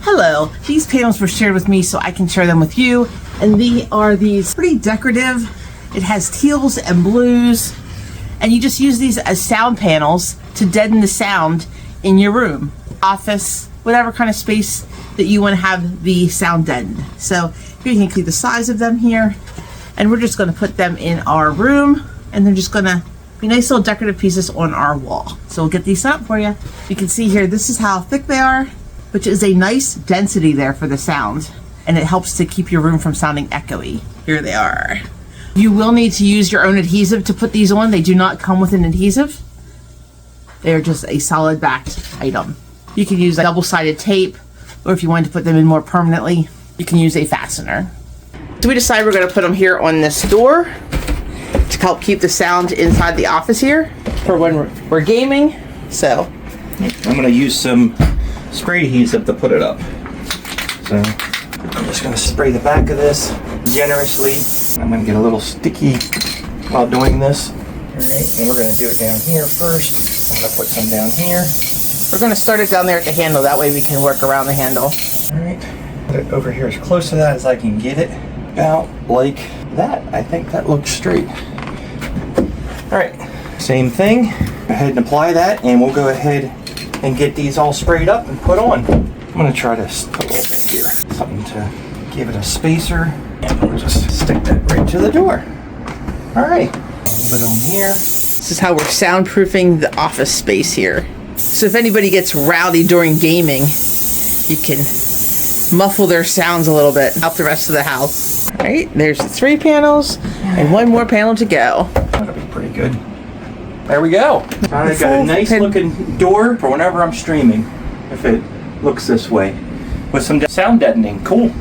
Hello, these panels were shared with me so I can share them with you, and they are these pretty decorative. It has teals and blues, and you just use these as sound panels to deaden the sound in your room, office, whatever kind of space that you want to have the sound deadened. So here you can see the size of them here, and we're just going to put them in our room, and they're just going to be nice little decorative pieces on our wall. So we'll get these set up for you. You can see here, this is how thick they are, which is a nice density there for the sound, and it helps to keep your room from sounding echoey. Here they are. You will need to use your own adhesive to put these on. They do not come with an adhesive. They're just a solid backed item. You can use a double-sided tape, or if you wanted to put them in more permanently, you can use a fastener. So we decided we're going to put them here on this door to help keep the sound inside the office here for when we're gaming. So I'm going to use some spray adhesive to put it up. So I'm just going to spray the back of this generously. I'm going to get a little sticky while doing this. Alright, and we're going to do it down here first. I'm going to put some down here. We're going to start it down there at the handle, that way we can work around the handle. Alright, put it over here as close to that as I can get it. About like that. I think that looks straight. Alright, same thing. Go ahead and apply that, and we'll go ahead and get these all sprayed up and put on. I'm going to try to put a little bit here. Something to give it a spacer. And we'll just stick that right to the door. Alright, a little bit on here. This is how we're soundproofing the office space here. So if anybody gets rowdy during gaming, you can muffle their sounds a little bit out the rest of the house. Alright, there's the 3 panels and 1 more panel to go. That'll be pretty good. There we go. I got a nice looking door for whenever I'm streaming, if it looks this way, with some sound deadening. Cool.